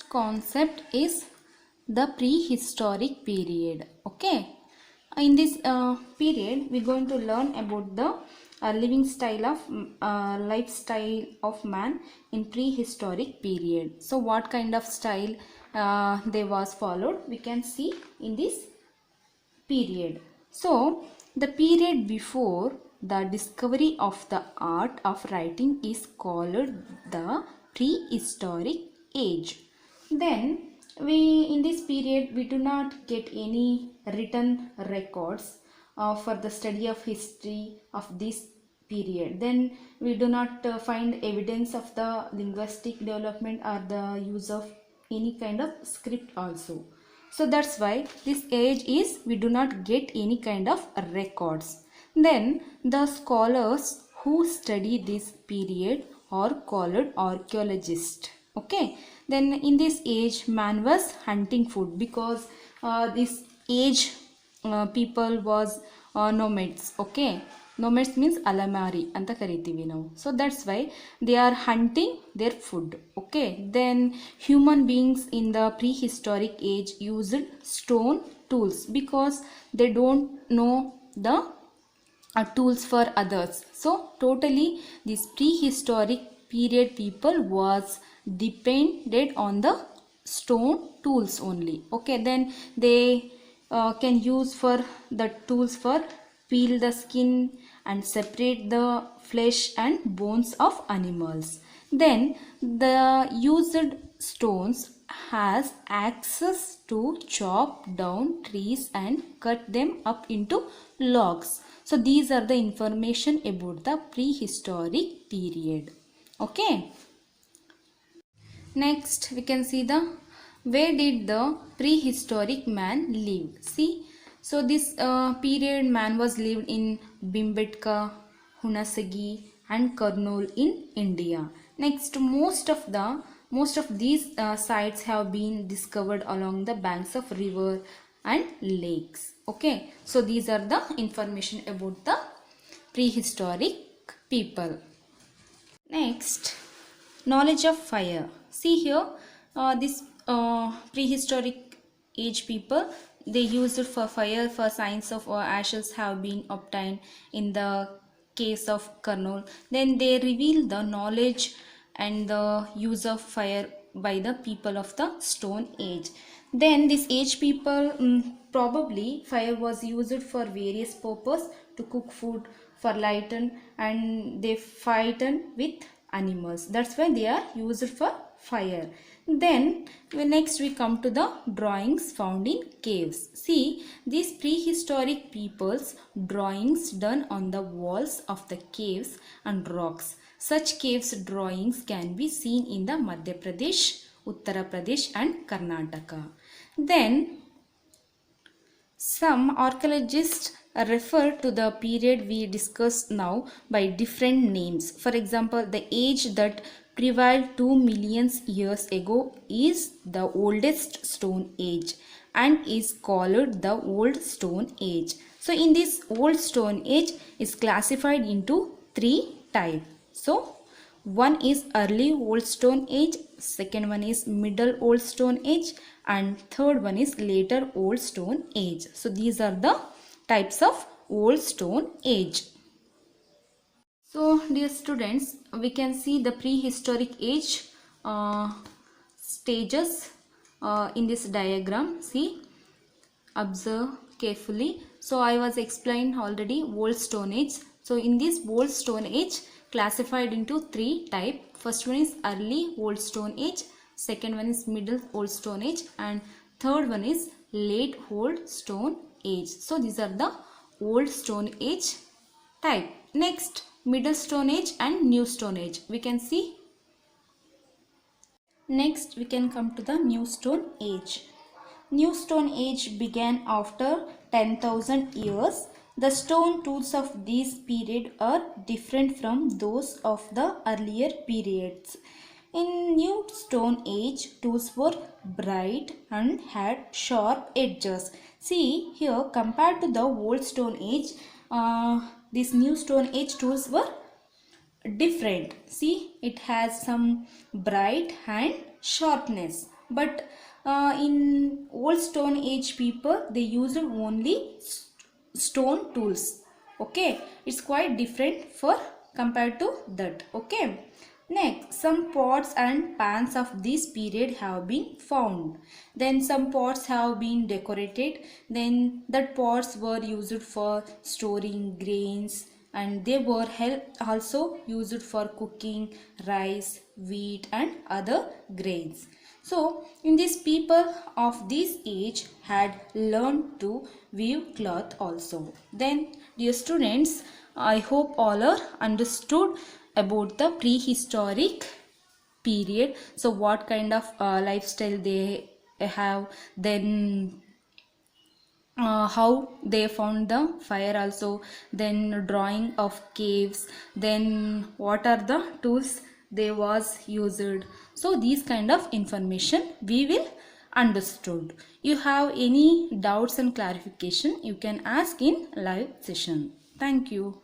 concept is the prehistoric period. Okay, in this period we're going to learn about the living style of lifestyle of man in prehistoric period. So what kind of style they was followed, we can see in this period. So the period before the discovery of the art of writing is called the prehistoric age. Then in this period we do not get any written records for the study of history of this period. Then we do not find evidence of the linguistic development or the use of any kind of script also. So that's why this age is, we do not get any kind of records. Then the scholars who study this period are called archaeologists. Okay, then in this age man was hunting food, because this age people was nomads. Okay, nomads means alamari anta kariತೀವಿ ನಾವು. So that's why they are hunting their food. Okay, then human beings in the prehistoric age used stone tools because they don't know the tools for others. So totally this prehistoric period people was depended on the stone tools only. Okay, then they can use for the tools for peel the skin and separate the flesh and bones of animals. Then the used stones has access to chop down trees and cut them up into logs. So these are the information about the prehistoric period. Okay, next we can see the where did the prehistoric man live. See, so this period man was lived in Bhimbetka, Hunasagi and Kurnool in India. Next, most of these sites have been discovered along the banks of river and lakes. Okay, so these are the information about the prehistoric people. Next, knowledge of fire. See here, this prehistoric age people, they used it for fire. For signs of ashes have been obtained in the case of Kurnool. Then they reveal the knowledge and the use of fire by the people of the Stone Age. Then this age people, probably fire was used for various purpose, to cook food, for lighten, and they fighten with animals. That's why they are used for fire. Then next we come to the drawings found in caves. See, these prehistoric people's drawings done on the walls of the caves and rocks. Such caves drawings can be seen in the Madhya Pradesh, Uttara Pradesh and Karnataka. Then some archaeologists refer to the period we discussed now by different names. For example, the age that prevailed 2 million years ago is the oldest Stone Age and is called the Old Stone Age. So in this Old Stone Age is classified into 3 types. So one is early Old Stone Age, second one is middle Old Stone Age, and third one is later Old Stone Age. So these are the types of Old Stone Age. So dear students, we can see the prehistoric age stages in this diagram. See, observe carefully. So I was explained already Old Stone Age. So in this Old Stone Age classified into 3 types. First one is early Old Stone Age, second one is middle Old Stone Age, and third one is late Old Stone Age. So these are the Old Stone Age type. Next, Middle Stone Age and New Stone Age. We can see. Next, we can come to the New Stone Age. New Stone Age began after 10,000 years. The stone tools of this period are different from those of the earlier periods. In New Stone Age, tools were bright and had sharp edges. See here, compared to the Old Stone Age, these New Stone Age tools were different. See, it has some bright and sharpness. but in old stone age people, they used only stone tools. Okay, it's quite different for compared to that. Okay, next, some pots and pans of this period have been found. Then some pots have been decorated. Then that pots were used for storing grains, and they were also used for cooking rice, wheat and other grains. So in these people of this age had learned to weave cloth also. Then dear students, I hope all are understood about the prehistoric period. So what kind of lifestyle they have, then how they found the fire also, then drawing of caves, then what are the tools they was used. So these kind of information we will understood. You have any doubts and clarification, you can ask in live session. Thank you.